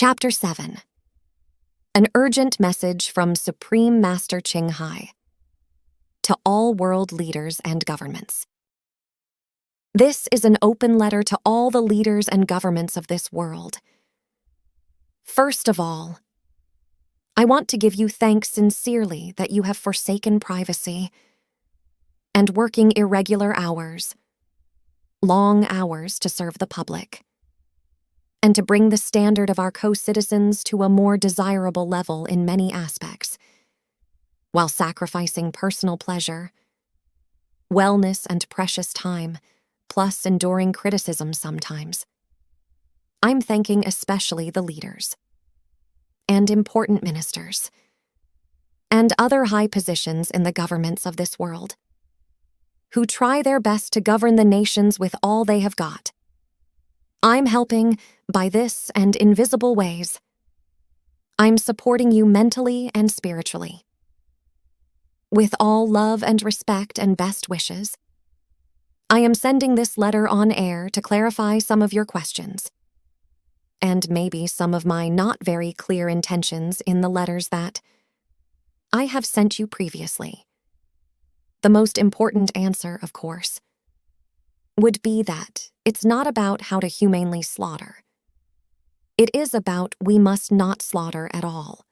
Chapter 7. An urgent message from Supreme Master Ching Hai to all world leaders and governments. This is an open letter to all the leaders and governments of this world. First of all, I want to give you thanks sincerely that you have forsaken privacy and working irregular hours, long hours to serve the public, and to bring the standard of our co-citizens to a more desirable level in many aspects, while sacrificing personal pleasure, wellness, and precious time, plus enduring criticism sometimes. I'm thanking especially the leaders and important ministers and other high positions in the governments of this world who try their best to govern the nations with all they have got. I'm helping by this and invisible ways. I'm supporting you mentally and spiritually. With all love and respect and best wishes, I am sending this letter on air to clarify some of your questions, and maybe some of my not very clear intentions in the letters that I have sent you previously. The most important answer, of course, would be that it's not about how to humanely slaughter. It is about we must not slaughter at all.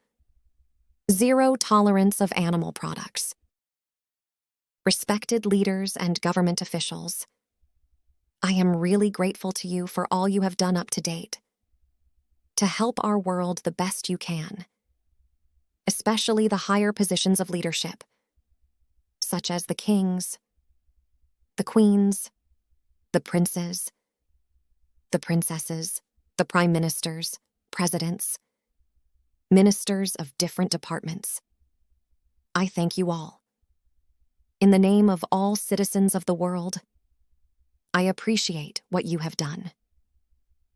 Zero tolerance of animal products. Respected leaders and government officials, I am really grateful to you for all you have done up to date to help our world the best you can, especially the higher positions of leadership, such as the kings, the queens, the princes, the princesses, the prime ministers, presidents, ministers of different departments. I thank you all. In the name of all citizens of the world, I appreciate what you have done.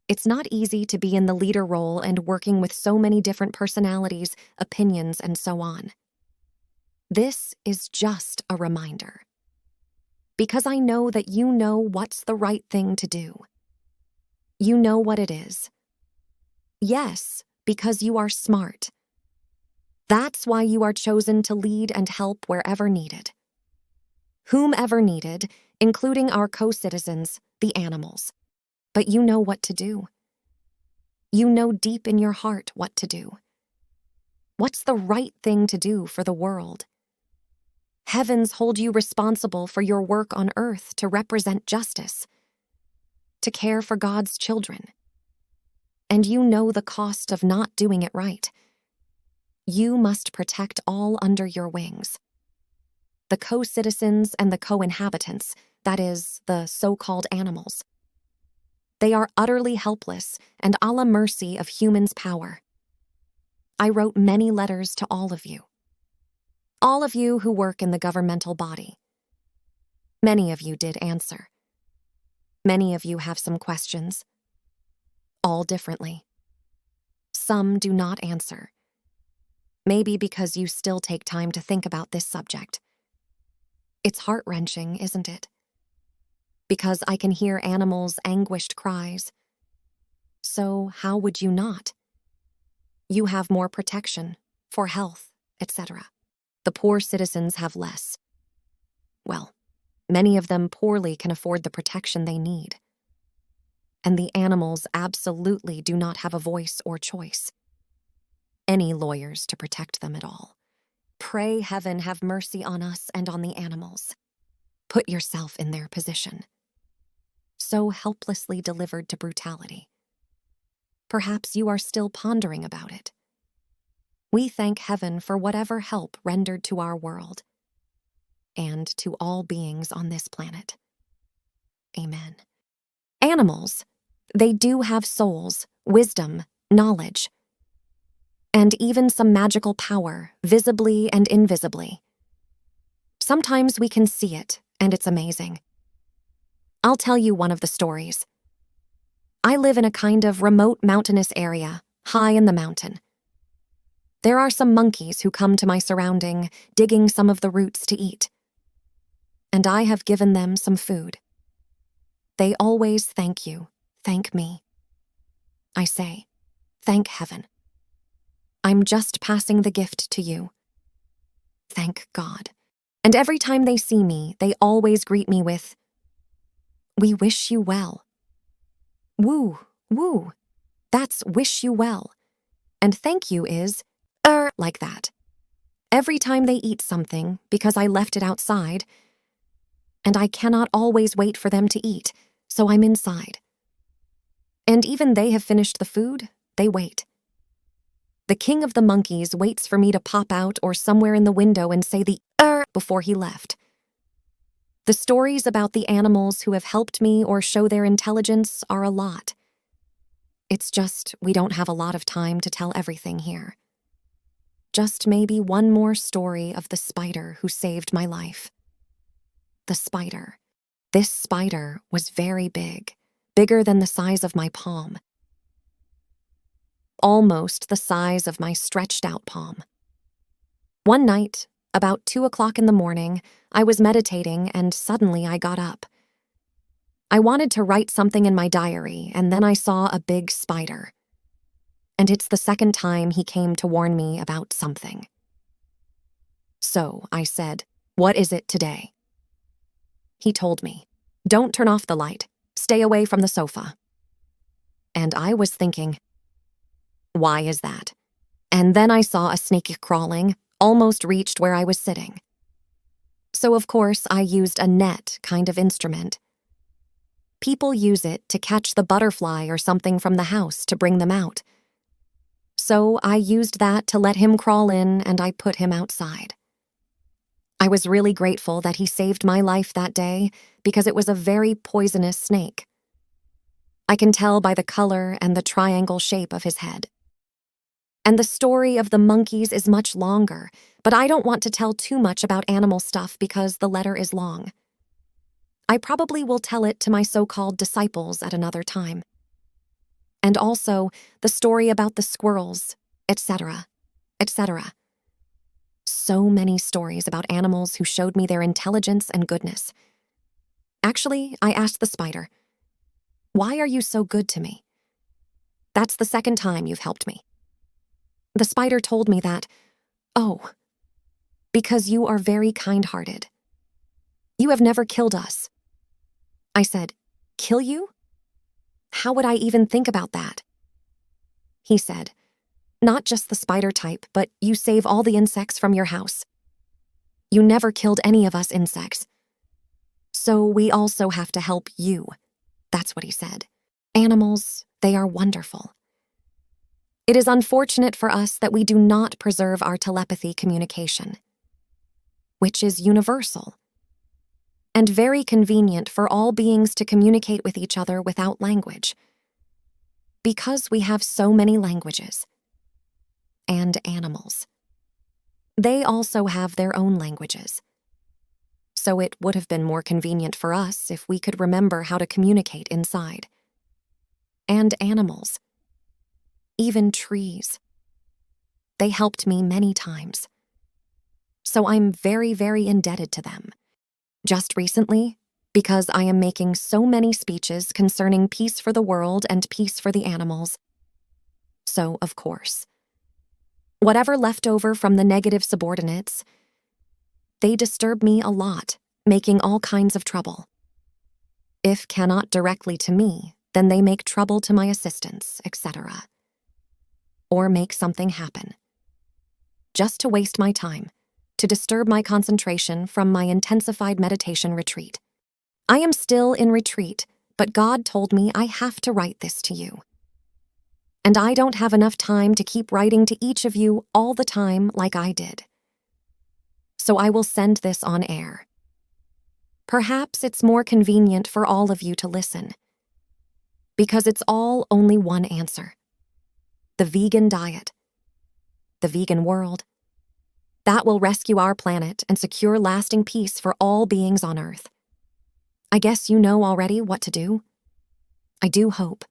It's not easy to be in the leader role and working with so many different personalities, opinions, and so on. This is just a reminder, because I know that you know what's the right thing to do. You know what it is. Yes, because you are smart. That's why you are chosen to lead and help wherever needed. Whomever needed, including our co-citizens, the animals. But you know what to do. You know deep in your heart what to do. What's the right thing to do for the world? Heavens hold you responsible for your work on earth to represent justice, to care for God's children. And you know the cost of not doing it right. You must protect all under your wings. The co-citizens and the co-inhabitants, that is, the so-called animals. They are utterly helpless and à la mercy of humans' power. I wrote many letters to all of you who work in the governmental body. Many of you did answer. Many of you have some questions, all differently. Some do not answer. Maybe because you still take time to think about this subject. It's heart-wrenching, isn't it? Because I can hear animals' anguished cries. So how would you not? You have more protection, for health, etc. The poor citizens have less. Well, many of them poorly can afford the protection they need. And the animals absolutely do not have a voice or choice. Any lawyers to protect them at all. Pray heaven have mercy on us and on the animals. Put yourself in their position. So helplessly delivered to brutality. Perhaps you are still pondering about it. We thank heaven for whatever help rendered to our world and to all beings on this planet. Amen. Animals, they do have souls, wisdom, knowledge, and even some magical power, visibly and invisibly. Sometimes we can see it, and it's amazing. I'll tell you one of the stories. I live in a kind of remote mountainous area, high in the mountain. There are some monkeys who come to my surrounding, digging some of the roots to eat. And I have given them some food. They always thank you, thank me. I say, Thank heaven. I'm just passing the gift to you. Thank God. And every time they see me, they always greet me with, "We wish you well." Woo, woo. That's wish you well. And thank you is, like that. Every time they eat something, because I left it outside, and I cannot always wait for them to eat, so I'm inside. And even they have finished the food, they wait. The king of the monkeys waits for me to pop out or somewhere in the window and say the before he left. The stories about the animals who have helped me or show their intelligence are a lot. It's just we don't have a lot of time to tell everything here. Just maybe one more story of the spider who saved my life. The spider. This spider was very big, bigger than the size of my palm. Almost the size of my stretched out palm. One night, about 2 o'clock in the morning, I was meditating and suddenly I got up. I wanted to write something in my diary and then I saw a big spider. And it's the second time he came to warn me about something. So I said, "What is it today?" He told me, "Don't turn off the light. Stay away from the sofa." And I was thinking, why is that? And then I saw a snake crawling, almost reached where I was sitting. So of course I used a net kind of instrument. People use it to catch the butterfly or something from the house to bring them out. So I used that to let him crawl in and I put him outside. I was really grateful that he saved my life that day because it was a very poisonous snake. I can tell by the color and the triangle shape of his head. And the story of the monkeys is much longer, but I don't want to tell too much about animal stuff because the letter is long. I probably will tell it to my so-called disciples at another time. And also the story about the squirrels, etc., etc. So many stories about animals who showed me their intelligence and goodness. Actually, I asked the spider, "Why are you so good to me? That's the second time you've helped me." The spider told me that, because you are very kind-hearted. You have never killed us. I said, "Kill you? How would I even think about that?" He said, "Not just the spider type, but you save all the insects from your house. You never killed any of us insects. So we also have to help you." That's what he said. Animals, they are wonderful. It is unfortunate for us that we do not preserve our telepathy communication, which is universal, and very convenient for all beings to communicate with each other without language, because we have so many languages. And animals. They also have their own languages. So it would have been more convenient for us if we could remember how to communicate inside. And animals. Even trees. They helped me many times. So I'm very, very indebted to them. Just recently, because I am making so many speeches concerning peace for the world and peace for the animals. So, of course, whatever left over from the negative subordinates, they disturb me a lot, making all kinds of trouble. If cannot directly to me, then they make trouble to my assistants, etc. Or make something happen. Just to waste my time, to disturb my concentration from my intensified meditation retreat. I am still in retreat, but God told me I have to write this to you. And I don't have enough time to keep writing to each of you all the time like I did. So I will send this on air. Perhaps it's more convenient for all of you to listen, because it's all only one answer. The vegan diet. The vegan world. That will rescue our planet and secure lasting peace for all beings on Earth. I guess you know already what to do. I do hope.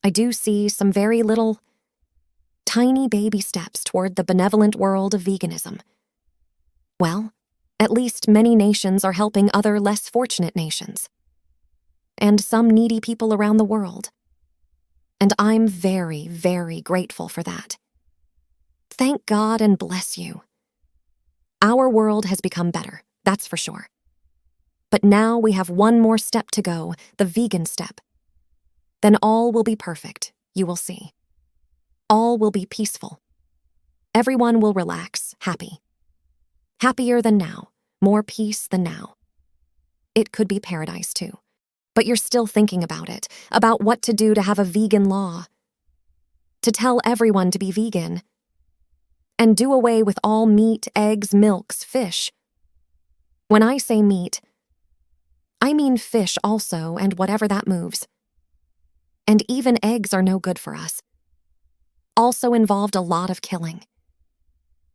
I do see some very little, tiny baby steps toward the benevolent world of veganism. Well, at least many nations are helping other less fortunate nations. And some needy people around the world. And I'm very, very grateful for that. Thank God and bless you. Our world has become better, that's for sure. But now we have one more step to go, the vegan step. Then all will be perfect, you will see. All will be peaceful. Everyone will relax, happy. Happier than now, more peace than now. It could be paradise too. But you're still thinking about it, about what to do to have a vegan law. To tell everyone to be vegan. And do away with all meat, eggs, milks, fish. When I say meat, I mean fish also and whatever that moves. And even eggs are no good for us. Also involved a lot of killing.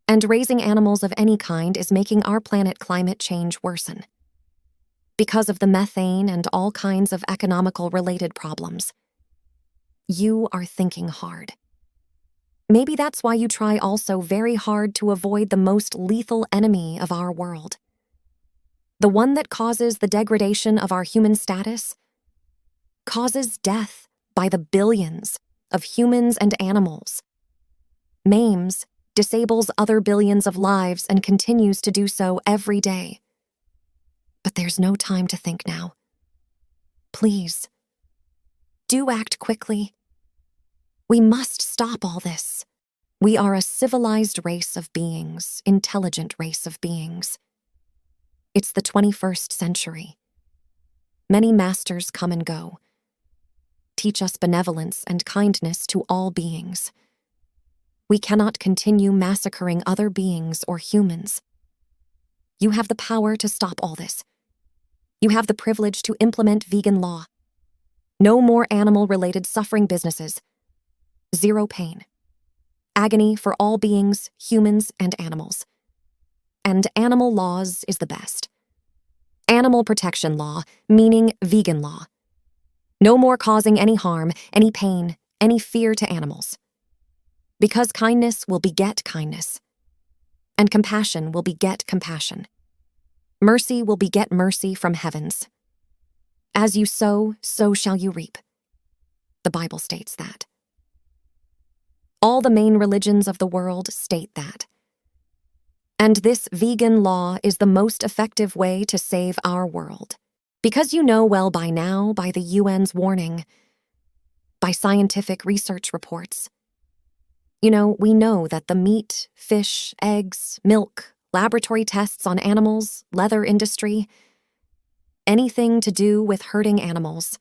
And raising animals of any kind is making our planet climate change worsen. Because of the methane and all kinds of economical related problems. You are thinking hard. Maybe that's why you try also very hard to avoid the most lethal enemy of our world. The one that causes the degradation of our human status, causes death by the billions of humans and animals, maims, disables other billions of lives and continues to do so every day. But there's no time to think now. Please, do act quickly. We must stop all this. We are a civilized race of beings, intelligent race of beings. It's the 21st century. Many masters come and go. Teach us benevolence and kindness to all beings. We cannot continue massacring other beings or humans. You have the power to stop all this. You have the privilege to implement vegan law. No more animal-related suffering businesses. Zero pain. Agony for all beings, humans and animals. And animal laws is the best. Animal protection law, meaning vegan law. No more causing any harm, any pain, any fear to animals. Because kindness will beget kindness. And compassion will beget compassion. Mercy will beget mercy from heavens. As you sow, so shall you reap. The Bible states that. All the main religions of the world state that. And this vegan law is the most effective way to save our world. Because you know well by now, by the UN's warning, by scientific research reports. You know, we know that the meat, fish, eggs, milk, laboratory tests on animals, leather industry, anything to do with hurting animals,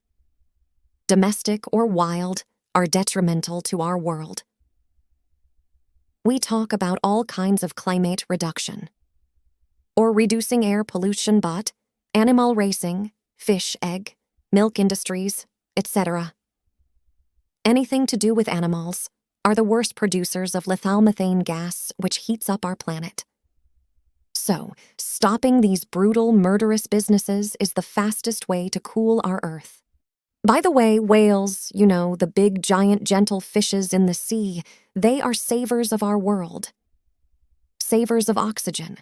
domestic or wild, are detrimental to our world. We talk about all kinds of climate reduction, or reducing air pollution, but animal racing, fish, egg, milk industries, etc. Anything to do with animals are the worst producers of lethal methane gas, which heats up our planet. So, stopping these brutal, murderous businesses is the fastest way to cool our Earth. By the way, whales, you know, the big, giant, gentle fishes in the sea, they are savers of our world. Savers of oxygen.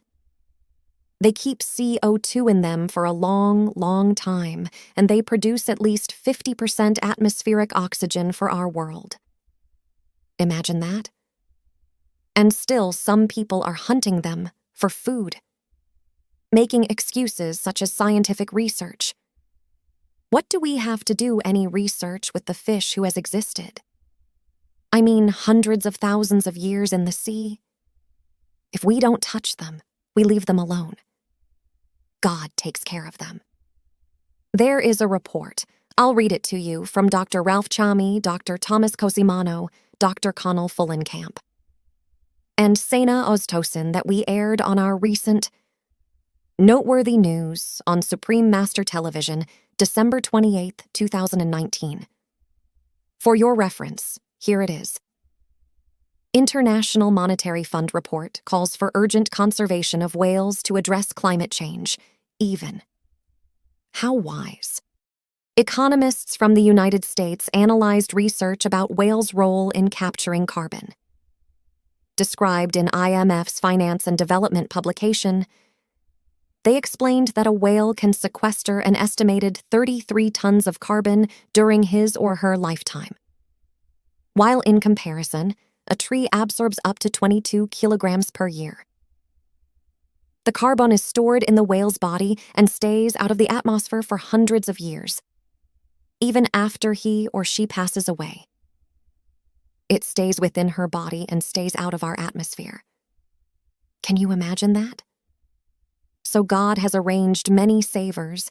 They keep CO2 in them for a long, long time, and they produce at least 50% atmospheric oxygen for our world. Imagine that. And still, some people are hunting them for food, making excuses such as scientific research. What do we have to do any research with the fish who has existed? I mean, hundreds of thousands of years in the sea. If we don't touch them, we leave them alone. God takes care of them. There is a report, I'll read it to you, from Dr. Ralph Chami, Dr. Thomas Cosimano, Dr. Connell Fullenkamp, and Sena Oztosin that we aired on our recent Noteworthy News on Supreme Master Television, December 28, 2019. For your reference, here it is. International Monetary Fund report calls for urgent conservation of whales to address climate change, even. How wise. Economists from the United States analyzed research about whales' role in capturing carbon. Described in IMF's Finance and Development publication, they explained that a whale can sequester an estimated 33 tons of carbon during his or her lifetime. while in comparison, a tree absorbs up to 22 kilograms per year. The carbon is stored in the whale's body and stays out of the atmosphere for hundreds of years, even after he or she passes away. It stays within her body and stays out of our atmosphere. Can you imagine that? So God has arranged many savers,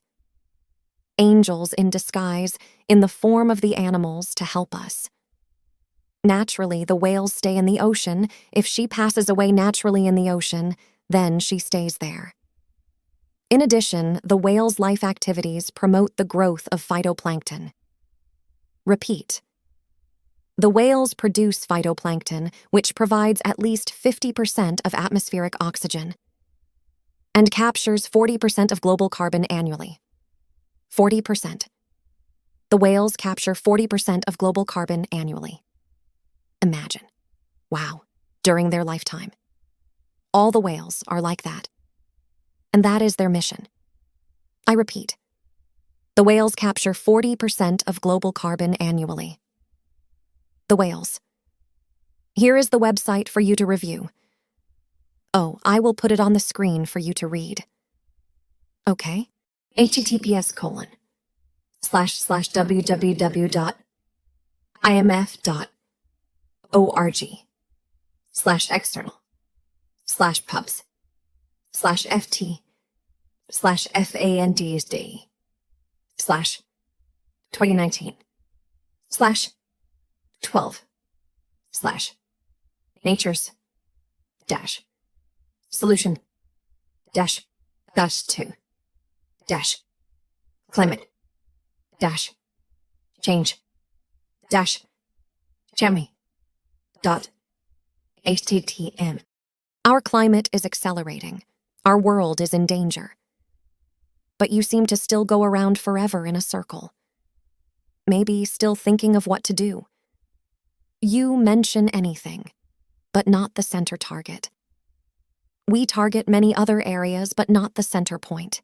angels in disguise, in the form of the animals to help us. Naturally, the whales stay in the ocean. If she passes away naturally in the ocean, then she stays there. In addition, the whale's life activities promote the growth of phytoplankton. Repeat. The whales produce phytoplankton, which provides at least 50% of atmospheric oxygen and captures 40% of global carbon annually. 40%. The whales capture 40% of global carbon annually. Imagine. Wow. During their lifetime. All the whales are like that. And that is their mission. I repeat. The whales capture 40% of global carbon annually. The whales. Here is the website for you to review. Oh, I will put it on the screen for you to read. Okay. https://www.imf.org/climate-change-climate-change.htm. Our climate is accelerating. Our world is in danger. But you seem to still go around forever in a circle. Maybe still thinking of what to do. You mention anything, but not the center target. We target many other areas, but not the center point.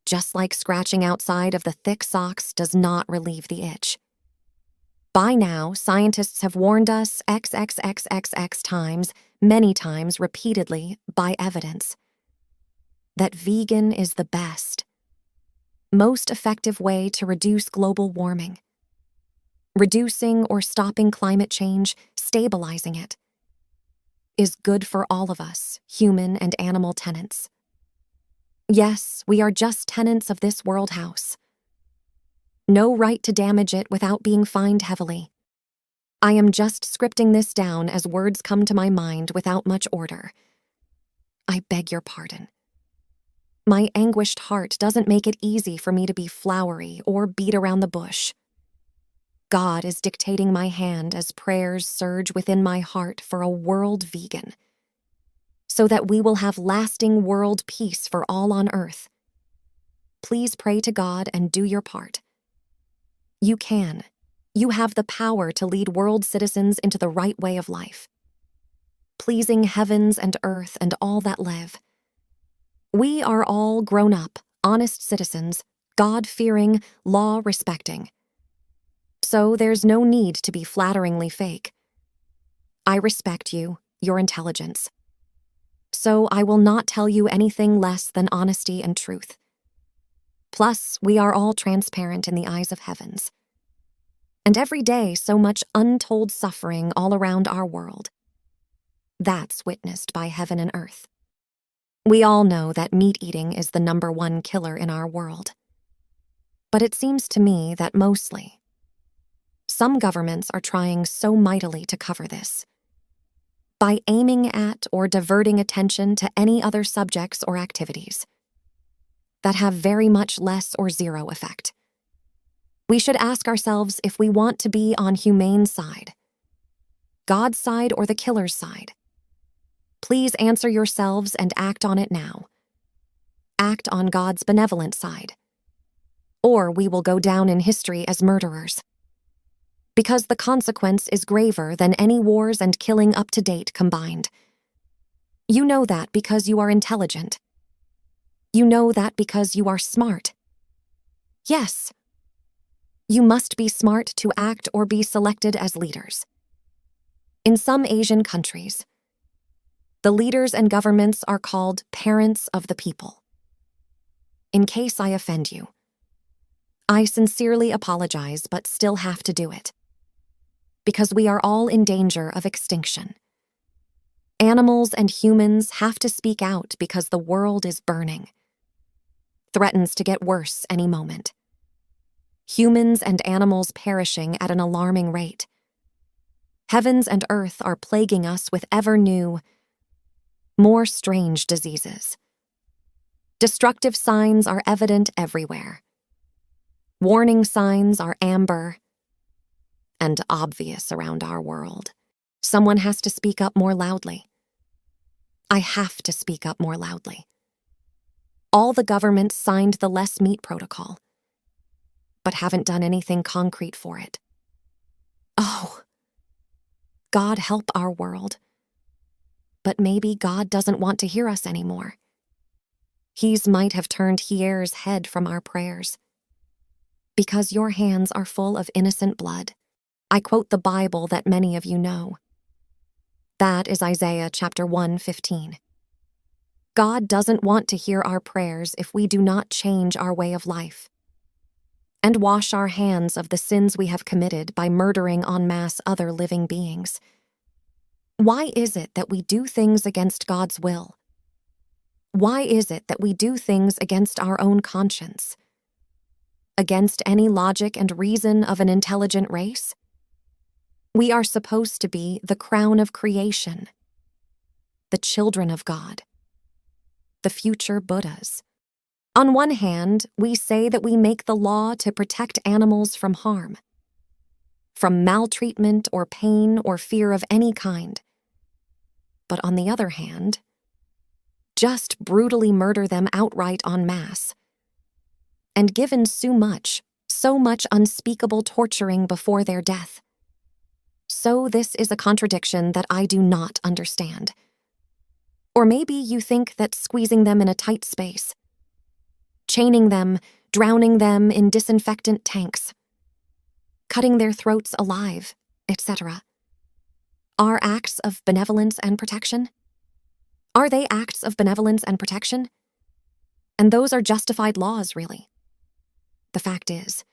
Just like scratching outside of the thick socks does not relieve the itch. By now, scientists have warned us XXXXX times, many times, repeatedly, by evidence, that vegan is the best, most effective way to reduce global warming. Reducing or stopping climate change, stabilizing it, is good for all of us, human and animal tenants. Yes, we are just tenants of this world house. No right to damage it without being fined heavily. I am just scripting this down as words come to my mind without much order. I beg your pardon. My anguished heart doesn't make it easy for me to be flowery or beat around the bush. God is dictating my hand as prayers surge within my heart for a world vegan, so that we will have lasting world peace for all on earth. Please pray to God and do your part. You can. You have the power to lead world citizens into the right way of life, pleasing heavens and earth and all that live. We are all grown up, honest citizens, God-fearing, law-respecting. So there's no need to be flatteringly fake. I respect you, your intelligence. So I will not tell you anything less than honesty and truth. Plus, we are all transparent in the eyes of heavens. And every day, so much untold suffering all around our world. That's witnessed by heaven and earth. We all know that meat eating is the #1 killer in our world. But it seems to me that mostly, some governments are trying so mightily to cover this, by aiming at or diverting attention to any other subjects or activities that have very much less or zero effect. We should ask ourselves if we want to be on humane side, God's side or the killer's side. Please answer yourselves and act on it now. Act on God's benevolent side, or we will go down in history as murderers. Because the consequence is graver than any wars and killing up to date combined. You know that because you are intelligent. You know that because you are smart. Yes. You must be smart to act or be selected as leaders. In some Asian countries, the leaders and governments are called parents of the people. In case I offend you, I sincerely apologize but still have to do it. Because we are all in danger of extinction. Animals and humans have to speak out because the world is burning. Threatens to get worse any moment. Humans and animals perishing at an alarming rate. Heavens and earth are plaguing us with ever new, more strange diseases. Destructive signs are evident everywhere. Warning signs are amber and obvious around our world. Someone has to speak up more loudly. I have to speak up more loudly. All the governments signed the Less Meat Protocol, but haven't done anything concrete for it. Oh, God help our world. But maybe God doesn't want to hear us anymore. He's might have turned Hier's head from our prayers. Because your hands are full of innocent blood. I quote the Bible that many of you know. That is Isaiah chapter 1:15. God doesn't want to hear our prayers if we do not change our way of life and wash our hands of the sins we have committed by murdering en masse other living beings. Why is it that we do things against God's will? Why is it that we do things against our own conscience? Against any logic and reason of an intelligent race? We are supposed to be the crown of creation, the children of God, the future Buddhas. On one hand, we say that we make the law to protect animals from harm, from maltreatment or pain or fear of any kind. But on the other hand, just brutally murder them outright en masse. And given so much unspeakable torturing before their death. So this is a contradiction that I do not understand. Or maybe you think that squeezing them in a tight space, chaining them, drowning them in disinfectant tanks, cutting their throats alive, etc., are acts of benevolence and protection? Are they acts of benevolence and protection? And those are justified laws, really. The fact is,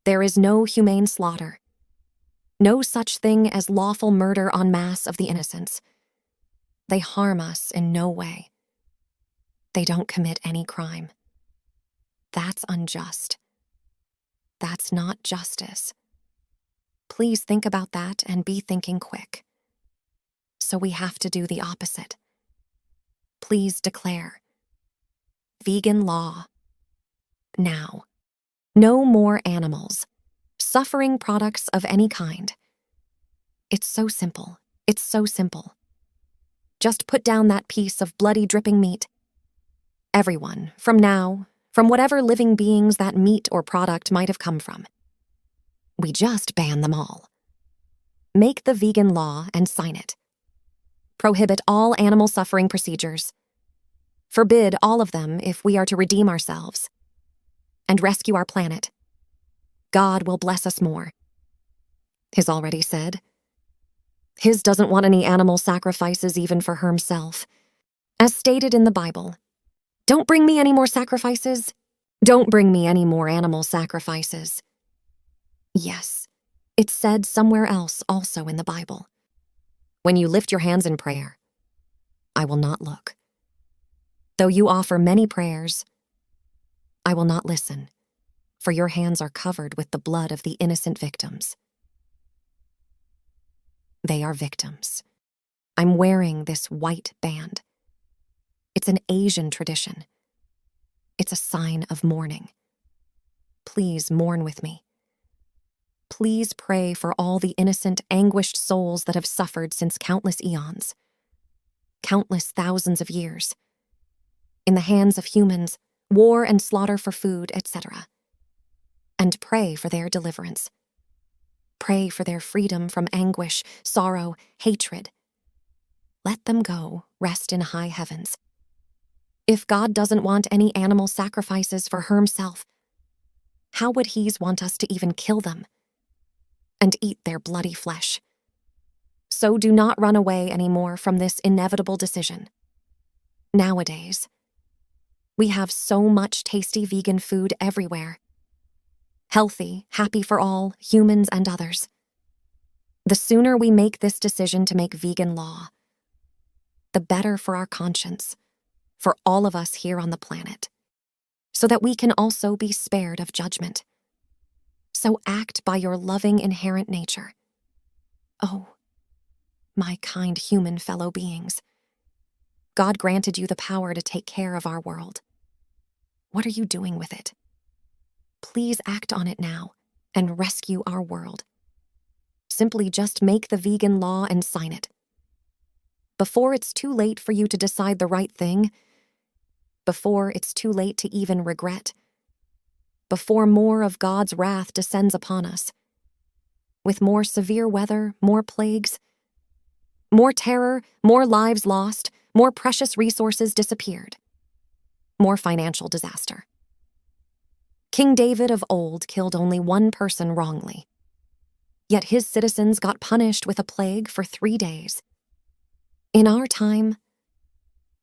there is no humane slaughter, no such thing as lawful murder en masse of the innocents. They harm us in no way. They don't commit any crime. That's unjust. That's not justice. Please think about that and be thinking quick. So we have to do the opposite. Please declare. Vegan law. Now. No more animals. Suffering products of any kind. It's so simple. It's so simple. Just put down that piece of bloody dripping meat. Everyone, from now, from whatever living beings that meat or product might have come from. We just ban them all. Make the vegan law and sign it. Prohibit all animal suffering procedures. Forbid all of them if we are to redeem ourselves and rescue our planet. God will bless us more. His already said. His doesn't want any animal sacrifices even for himself. As stated in the Bible, don't bring me any more sacrifices. Don't bring me any more animal sacrifices. Yes, it's said somewhere else also in the Bible. When you lift your hands in prayer, I will not look. Though you offer many prayers, I will not listen, for your hands are covered with the blood of the innocent victims. They are victims. I'm wearing this white band. It's an Asian tradition. It's a sign of mourning. Please mourn with me. Please pray for all the innocent, anguished souls that have suffered since countless eons, countless thousands of years, in the hands of humans, war and slaughter for food, etc. And pray for their deliverance. Pray for their freedom from anguish, sorrow, hatred. Let them go, rest in high heavens. If God doesn't want any animal sacrifices for himself, how would he want us to even kill them and eat their bloody flesh? So do not run away anymore from this inevitable decision. Nowadays, we have so much tasty vegan food everywhere. Healthy, happy for all, humans and others. The sooner we make this decision to make vegan law, the better for our conscience, for all of us here on the planet, so that we can also be spared of judgment. So act by your loving inherent nature. Oh, my kind human fellow beings, God granted you the power to take care of our world. What are you doing with it? Please act on it now and rescue our world. Simply just make the vegan law and sign it. Before it's too late for you to decide the right thing, before it's too late to even regret, before more of God's wrath descends upon us, with more severe weather, more plagues, more terror, more lives lost, more precious resources disappeared, more financial disaster. King David of old killed only one person wrongly, yet his citizens got punished with a plague for 3 days. In our time,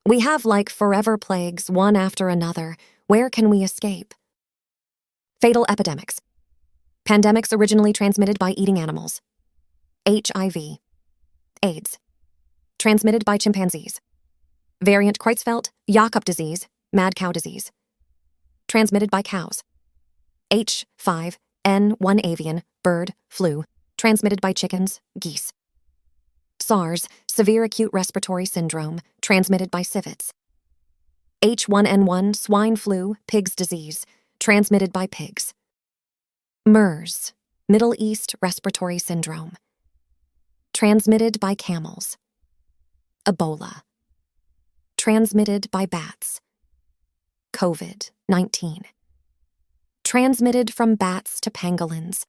we have like forever plagues, one after another. Where can we escape? Fatal epidemics. Pandemics originally transmitted by eating animals. HIV. AIDS. Transmitted by chimpanzees. Variant Creutzfeldt, Jakob disease, mad cow disease. Transmitted by cows. H5N1 avian, bird, flu. Transmitted by chickens, geese. SARS, severe acute respiratory syndrome, transmitted by civets. H1N1, swine flu, pig's disease, transmitted by pigs. MERS, Middle East respiratory syndrome, transmitted by camels. Ebola, transmitted by bats. COVID-19, transmitted from bats to pangolins.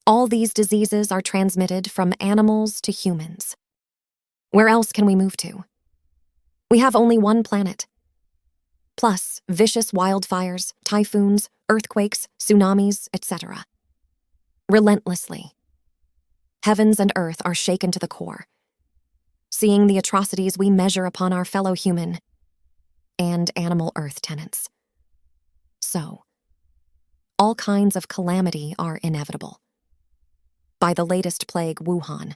All these diseases are transmitted from animals to humans. Where else can we move to? We have only one planet. Plus vicious wildfires, typhoons, earthquakes, tsunamis, etc. Relentlessly. Heavens and earth are shaken to the core, seeing the atrocities we measure upon our fellow human and animal earth tenants. So, all kinds of calamity are inevitable. By the latest plague, Wuhan,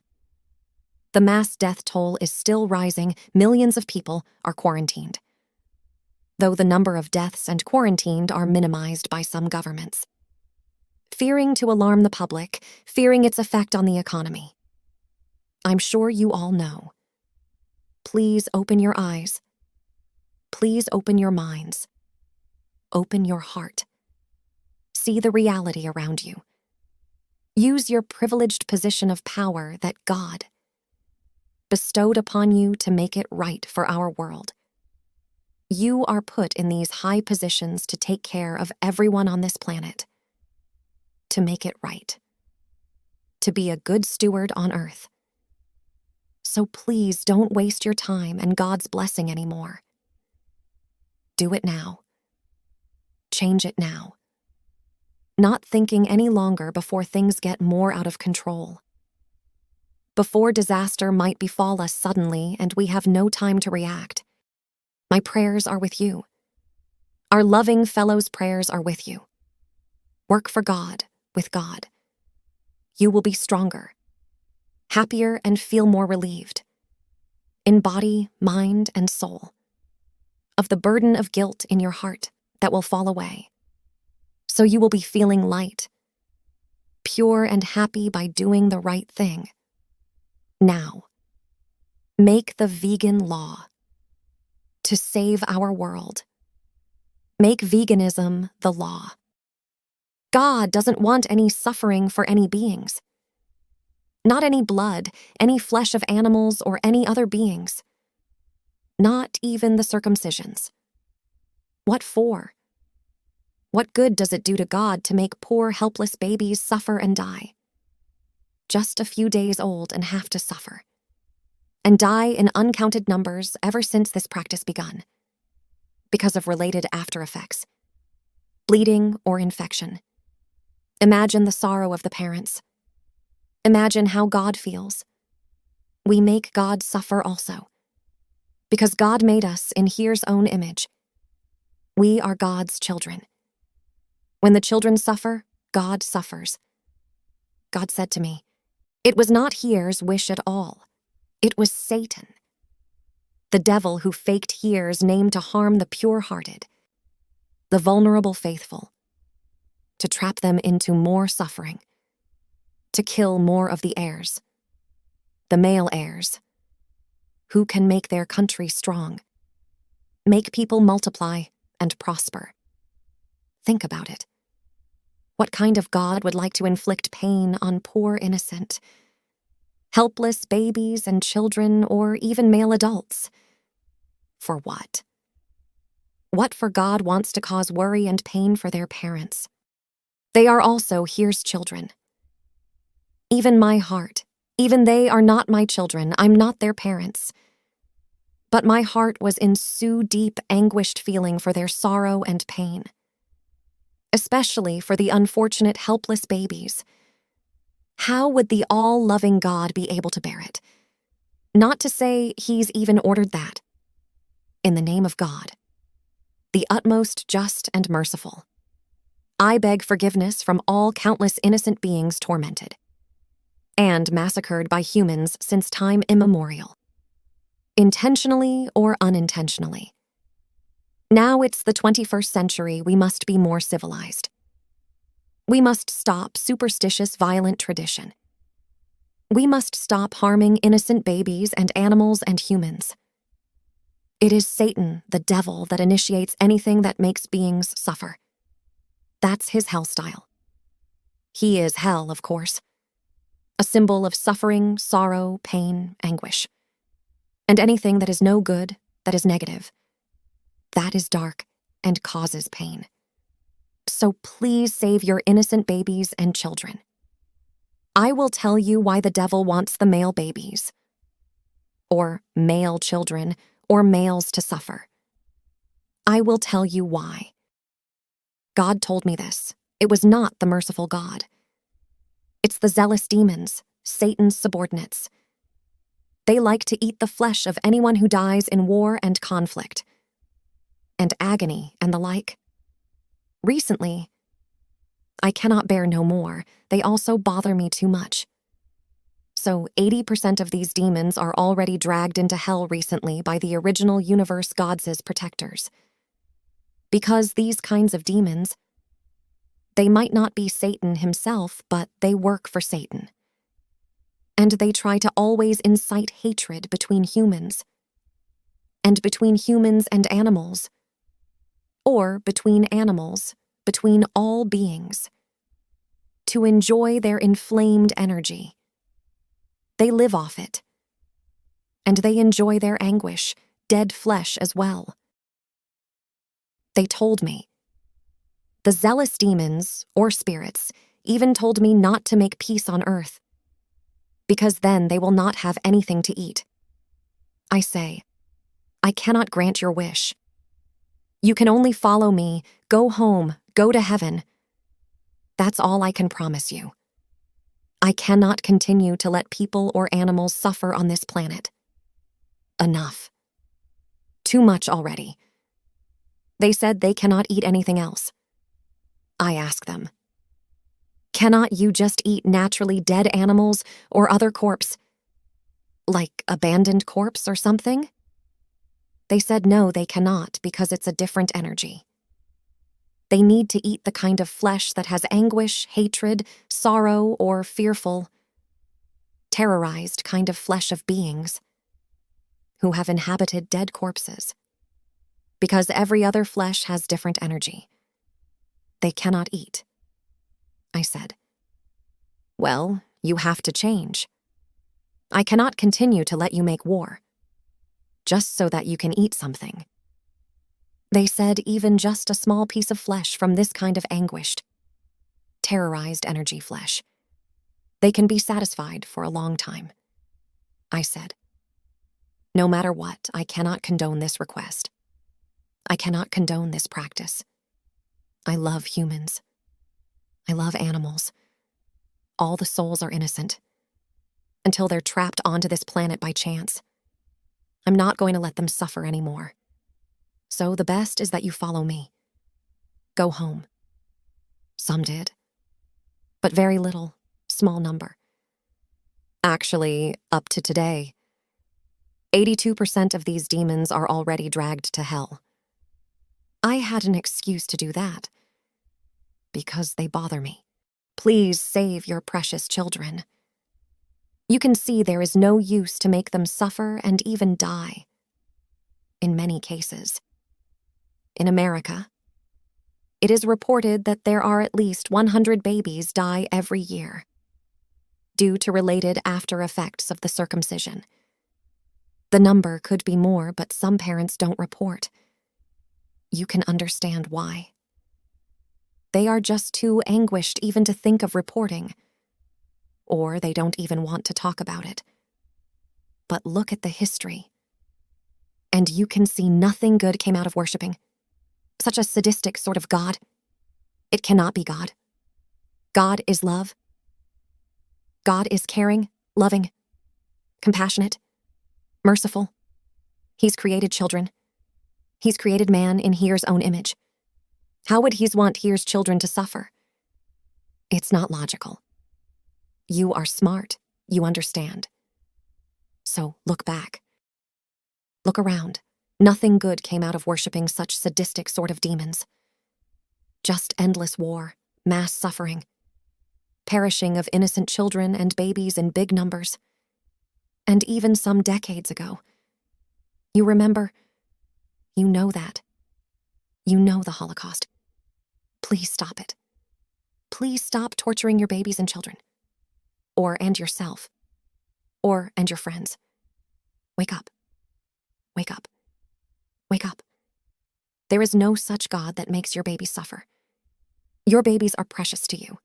the mass death toll is still rising. Millions of people are quarantined, though the number of deaths and quarantined are minimized by some governments, fearing to alarm the public, fearing its effect on the economy. I'm sure you all know. Please open your eyes. Please open your minds. Open your heart. See the reality around you. Use your privileged position of power that God bestowed upon you to make it right for our world. You are put in these high positions to take care of everyone on this planet, to make it right, to be a good steward on earth. So please don't waste your time and God's blessing anymore. Do it now. Change it now. Not thinking any longer before things get more out of control. Before disaster might befall us suddenly and we have no time to react. My prayers are with you. Our loving fellows' prayers are with you. Work for God, with God. You will be stronger, happier, and feel more relieved, in body, mind, and soul, of the burden of guilt in your heart that will fall away. So you will be feeling light, pure and happy by doing the right thing. Now, make the vegan law to save our world. Make veganism the law. God doesn't want any suffering for any beings. Not any blood, any flesh of animals, or any other beings. Not even the circumcisions. What for? What good does it do to God to make poor, helpless babies suffer and die? Just a few days old and have to suffer, and die in uncounted numbers ever since this practice begun, because of related after effects. bleeding or infection. Imagine the sorrow of the parents. Imagine how God feels. We make God suffer also. Because God made us in His own image. We are God's children. When the children suffer, God suffers. God said to me, "It was not His wish at all. It was Satan, the devil who faked His name to harm the pure-hearted, the vulnerable faithful, to trap them into more suffering, to kill more of the heirs, the male heirs, who can make their country strong, make people multiply and prosper." Think about it. What kind of God would like to inflict pain on poor innocent, helpless babies and children, or even male adults? For what? What for God wants to cause worry and pain for their parents? They are also His children. Even my heart, even they are not my children, I'm not their parents. But my heart was in so deep, anguished feeling for their sorrow and pain. Especially for the unfortunate, helpless babies. How would the all-loving God be able to bear it? Not to say He's even ordered that. In the name of God, the utmost just and merciful, I beg forgiveness from all countless innocent beings tormented and massacred by humans since time immemorial, intentionally or unintentionally. Now it's the 21st century, we must be more civilized. We must stop superstitious, violent tradition. We must stop harming innocent babies and animals and humans. It is Satan, the devil, that initiates anything that makes beings suffer. That's his hell style. He is hell, of course. A symbol of suffering, sorrow, pain, anguish. And anything that is no good, that is negative, that is dark and causes pain. So please save your innocent babies and children. I will tell you why the devil wants the male babies, or male children, or males to suffer. I will tell you why. God told me this. It was not the merciful God. It's the zealous demons, Satan's subordinates. They like to eat the flesh of anyone who dies in war and conflict, and agony and the like. Recently, I cannot bear no more. They also bother me too much. So 80% of these demons are already dragged into hell recently by the original universe gods' protectors. Because these kinds of demons, they might not be Satan himself, but they work for Satan. And they try to always incite hatred between humans, and between humans and animals, or between animals, between all beings, to enjoy their inflamed energy. They live off it, and they enjoy their anguish, dead flesh as well. They told me. The zealous demons, or spirits, even told me not to make peace on earth, because then they will not have anything to eat. I say, I cannot grant your wish. You can only follow me, go home, go to heaven. That's all I can promise you. I cannot continue to let people or animals suffer on this planet. Enough. Too much already. They said they cannot eat anything else. I ask them, cannot you just eat naturally dead animals or other corpse, like abandoned corpse or something? They said no, they cannot because it's a different energy. They need to eat the kind of flesh that has anguish, hatred, sorrow, or fearful, terrorized kind of flesh of beings who have inhabited dead corpses. Because every other flesh has different energy. They cannot eat. I said, well, you have to change. I cannot continue to let you make war, just so that you can eat something. They said even just a small piece of flesh from this kind of anguished, terrorized energy flesh, they can be satisfied for a long time. I said, no matter what, I cannot condone this request. I cannot condone this practice. I love humans. I love animals. All the souls are innocent. Until they're trapped onto this planet by chance. I'm not going to let them suffer anymore. So the best is that you follow me. Go home. Some did. But very little, small number. Actually, up to today, 82% of these demons are already dragged to hell. I had an excuse to do that. Because they bother me. Please save your precious children. You can see there is no use to make them suffer and even die. In many cases. In America, it is reported that there are at least 100 babies die every year due to related after effects of the circumcision. The number could be more, but some parents don't report. You can understand why. They are just too anguished even to think of reporting, or they don't even want to talk about it. But look at the history, and you can see nothing good came out of worshiping such a sadistic sort of God. It cannot be God. God is love. God is caring, loving, compassionate, merciful. He's created children. He's created man in His own image. How would He want His children to suffer? It's not logical. You are smart. You understand. So look back. Look around. Nothing good came out of worshiping such sadistic sort of demons. Just endless war, mass suffering, perishing of innocent children and babies in big numbers. And even some decades ago. You remember, you know that. You know the Holocaust. Please stop it. Please stop torturing your babies and children. And yourself. And your friends. Wake up. Wake up. Wake up. There is no such God that makes your babies suffer. Your babies are precious to you.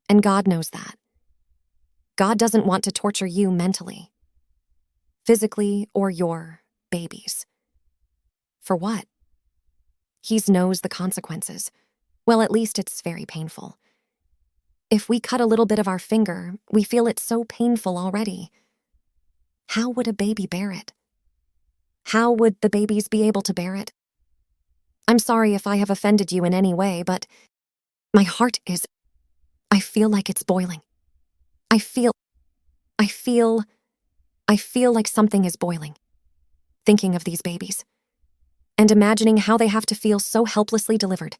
And God knows that. God doesn't want to torture you mentally, physically, or your babies. For what? He knows the consequences. Well, at least it's very painful. If we cut a little bit of our finger, we feel it so painful already. How would a baby bear it? How would the babies be able to bear it? I'm sorry if I have offended you in any way, but my heart is... I feel like it's boiling. I feel like something is boiling. Thinking of these babies. And imagining how they have to feel so helplessly delivered.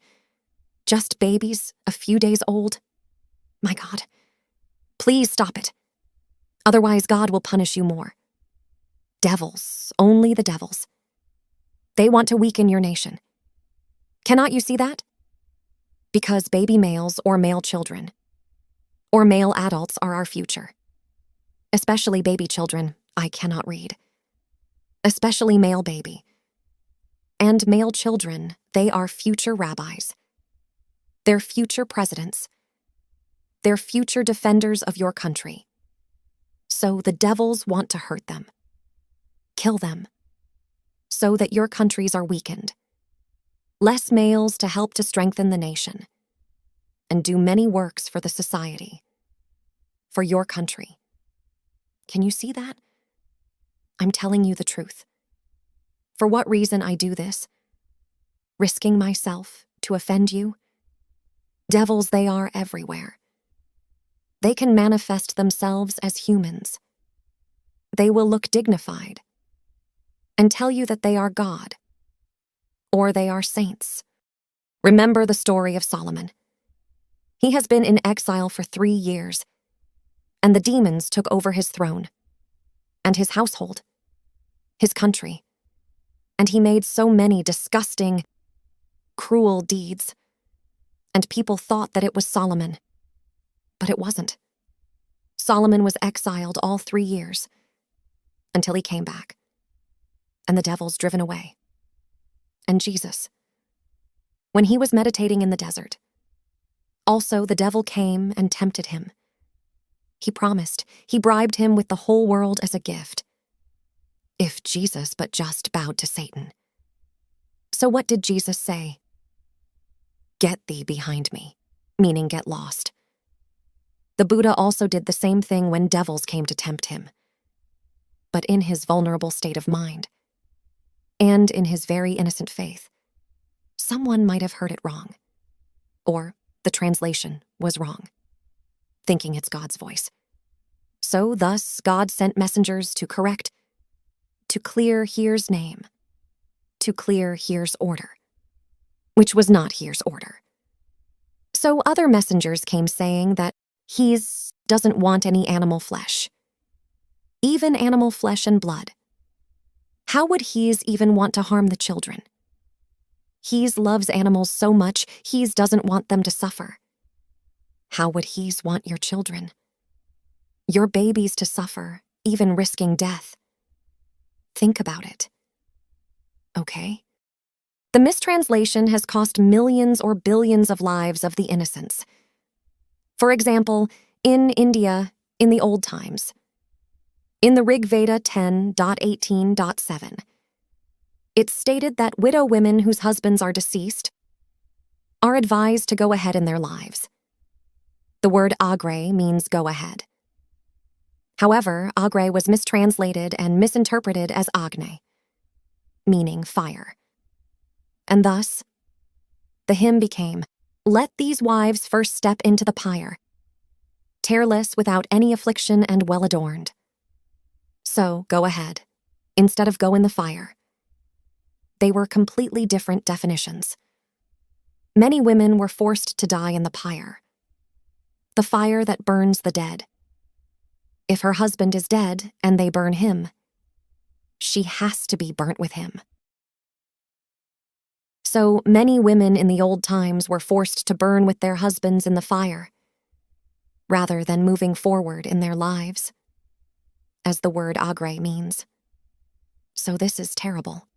Just babies, a few days old. My God. Please stop it. Otherwise, God will punish you more. Devils, only the devils. They want to weaken your nation. Cannot you see that? Because baby males or male children, or male adults are our future. Especially baby children, I cannot read. Especially male baby. And male children, they are future rabbis. They're future presidents. They're future defenders of your country. So the devils want to hurt them. Kill them. So that your countries are weakened. Less males to help to strengthen the nation. And do many works for the society. For your country. Can you see that? I'm telling you the truth. For what reason I do this? Risking myself to offend you? Devils, they are everywhere. They can manifest themselves as humans. They will look dignified and tell you that they are God, or they are saints. Remember the story of Solomon. He has been in exile for 3 years, and the demons took over his throne, and his household, his country, and he made so many disgusting, cruel deeds, and people thought that it was Solomon, but it wasn't. Solomon was exiled all 3 years, until he came back, and the devils driven away. And Jesus, when he was meditating in the desert, also the devil came and tempted him. He promised, he bribed him with the whole world as a gift. If Jesus but just bowed to Satan. So what did Jesus say? "Get thee behind me," meaning get lost. The Buddha also did the same thing when devils came to tempt him. But in his vulnerable state of mind, and in his very innocent faith, someone might have heard it wrong. Or the translation was wrong, thinking it's God's voice. So thus God sent messengers to correct, to clear Here's name, to clear Here's order, which was not Here's order. So other messengers came saying that He's doesn't want any animal flesh, even animal flesh and blood. How would He's even want to harm the children? He's loves animals so much, He's doesn't want them to suffer. How would He's want your children, your babies to suffer, even risking death? Think about it. Okay? The mistranslation has cost millions or billions of lives of the innocents. For example, in India, in the old times, in the Rig Veda 10.18.7, it's stated that widow women whose husbands are deceased are advised to go ahead in their lives. The word agre means go ahead. However, agre was mistranslated and misinterpreted as agne, meaning fire. And thus, the hymn became, "Let these wives first step into the pyre, tearless without any affliction and well adorned." So, go ahead, instead of go in the fire. They were completely different definitions. Many women were forced to die in the pyre, the fire that burns the dead. If her husband is dead and they burn him, she has to be burnt with him. So many women in the old times were forced to burn with their husbands in the fire, rather than moving forward in their lives, as the word agre means. So this is terrible.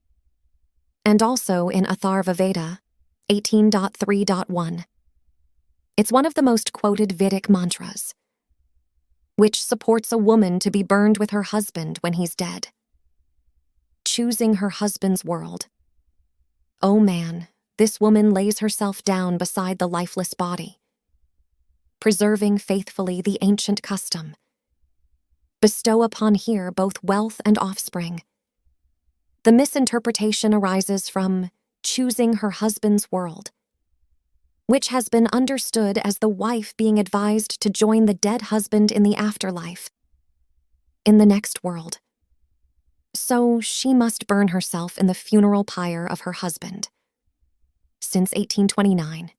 And also in Atharva Veda 18.3.1, it's one of the most quoted Vedic mantras, which supports a woman to be burned with her husband when he's dead. Choosing her husband's world. Oh man, this woman lays herself down beside the lifeless body, preserving faithfully the ancient custom. Bestow upon here both wealth and offspring. The misinterpretation arises from choosing her husband's world, which has been understood as the wife being advised to join the dead husband in the afterlife, in the next world. So she must burn herself in the funeral pyre of her husband. Since 1829,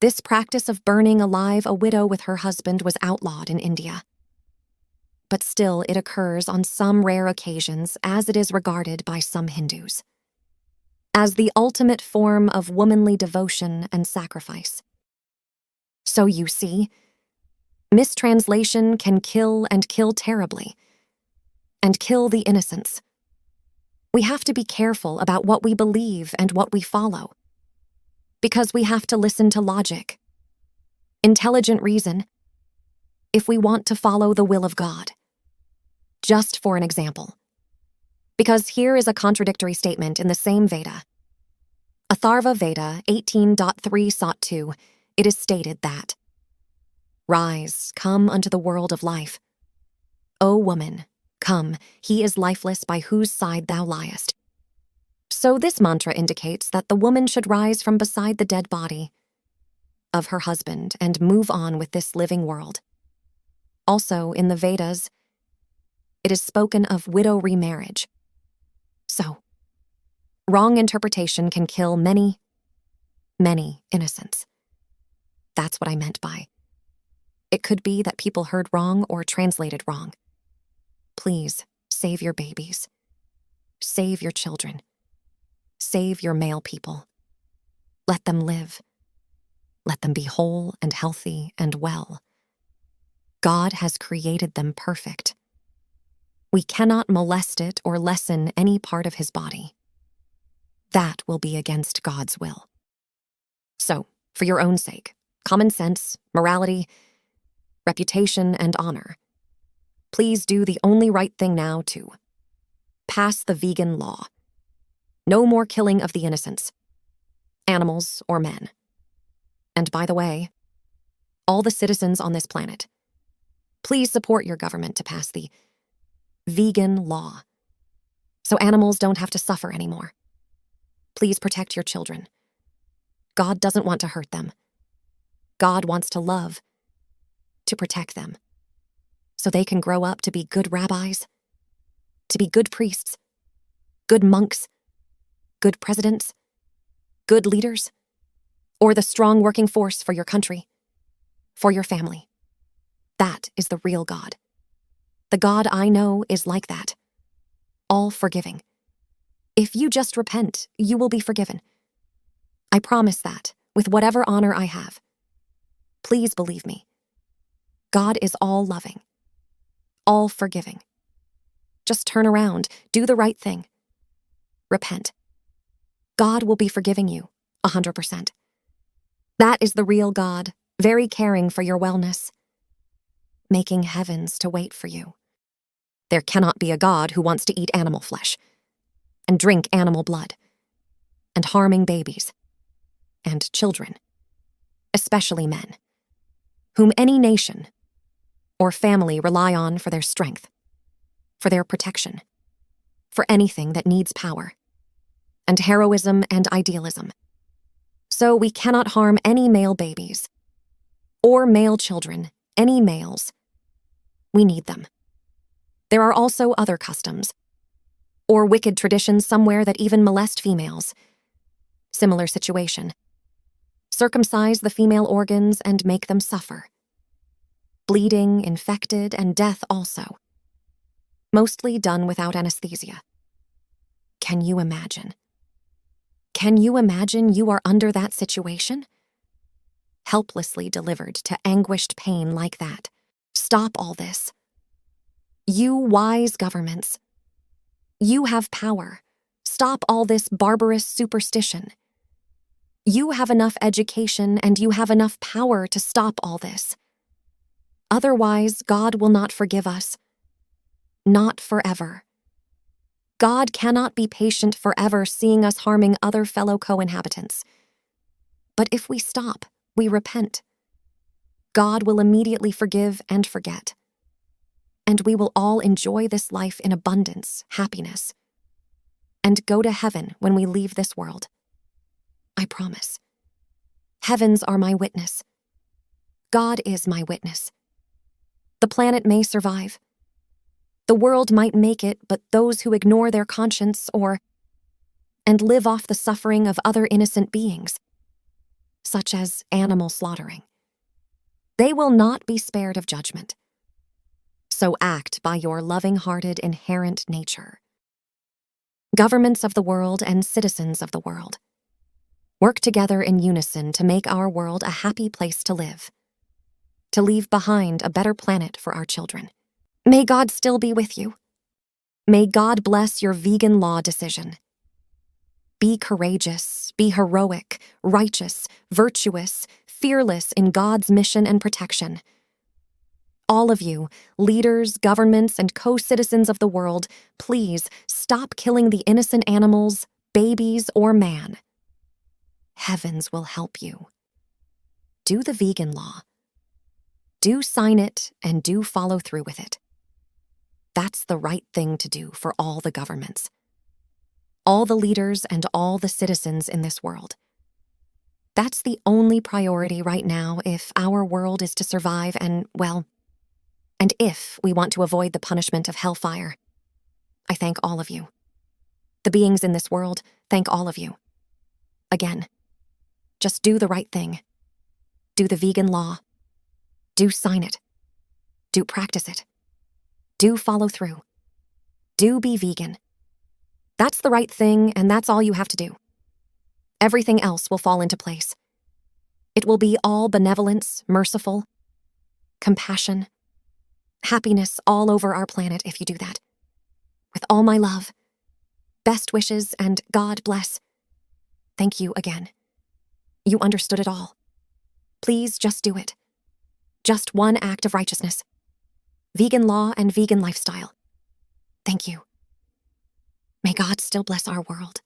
this practice of burning alive a widow with her husband was outlawed in India. But still it occurs on some rare occasions as it is regarded by some Hindus as the ultimate form of womanly devotion and sacrifice. So you see, mistranslation can kill and kill terribly, and kill the innocents. We have to be careful about what we believe and what we follow, because we have to listen to logic, intelligent reason, if we want to follow the will of God. Just for an example, because here is a contradictory statement in the same Veda. Atharva Veda 18.3.2, it is stated that, "Rise, come unto the world of life. O woman, come, he is lifeless by whose side thou liest." So this mantra indicates that the woman should rise from beside the dead body of her husband and move on with this living world. Also, in the Vedas, it is spoken of widow remarriage. So, wrong interpretation can kill many, many innocents. That's what I meant by, it could be that people heard wrong or translated wrong. Please, save your babies. Save your children. Save your male people. Let them live. Let them be whole and healthy and well. God has created them perfect. We cannot molest it or lessen any part of his body. That will be against God's will. So, for your own sake, common sense, morality, reputation, and honor, please do the only right thing now to pass the vegan law. No more killing of the innocents, animals or men. And by the way, all the citizens on this planet, please support your government to pass the vegan law so animals don't have to suffer anymore. Please protect your children. God doesn't want to hurt them. God wants to love, to protect them, so they can grow up to be good rabbis, to be good priests, good monks, good presidents, good leaders, or the strong working force for your country, for your family. That is the real God. The God I know is like that, all forgiving. If you just repent, you will be forgiven. I promise that, with whatever honor I have. Please believe me. God is all loving, all forgiving. Just turn around, do the right thing. Repent. God will be forgiving you, 100%. That is the real God, very caring for your wellness, making heavens to wait for you. There cannot be a God who wants to eat animal flesh, and drink animal blood, and harming babies, and children, especially men, whom any nation or family rely on for their strength, for their protection, for anything that needs power, and heroism and idealism. So we cannot harm any male babies, or male children, any males. We need them. There are also other customs, or wicked traditions somewhere that even molest females. Similar situation. Circumcise the female organs and make them suffer. Bleeding, infected, and death also. Mostly done without anesthesia. Can you imagine? Can you imagine you are under that situation? Helplessly delivered to anguished pain like that. Stop all this. You wise governments. You have power. Stop all this barbarous superstition. You have enough education and you have enough power to stop all this. Otherwise, God will not forgive us. Not forever. God cannot be patient forever seeing us harming other fellow co-inhabitants. But if we stop, we repent, God will immediately forgive and forget. And we will all enjoy this life in abundance, happiness, and go to heaven when we leave this world. I promise. Heavens are my witness. God is my witness. The planet may survive. The world might make it, but those who ignore their conscience and live off the suffering of other innocent beings, such as animal slaughtering, they will not be spared of judgment. So act by your loving-hearted inherent nature. Governments of the world and citizens of the world, work together in unison to make our world a happy place to live, to leave behind a better planet for our children. May God still be with you. May God bless your vegan law decision. Be courageous, be heroic, righteous, virtuous, fearless in God's mission and protection. All of you, leaders, governments, and co-citizens of the world, please stop killing the innocent animals, babies, or man. Heavens will help you. Do the vegan law. Do sign it and do follow through with it. That's the right thing to do for all the governments, all the leaders, and all the citizens in this world. That's the only priority right now if our world is to survive and if we want to avoid the punishment of hellfire. I thank all of you. The beings in this world, thank all of you. Again, just do the right thing. Do the vegan law. Do sign it. Do practice it. Do follow through. Do be vegan. That's the right thing, and that's all you have to do. Everything else will fall into place. It will be all benevolence, merciful, compassion, happiness all over our planet if you do that. With all my love, best wishes, and God bless. Thank you again. You understood it all. Please just do it. Just one act of righteousness. Vegan law and vegan lifestyle. Thank you. May God still bless our world.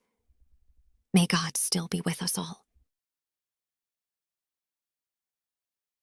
May God still be with us all.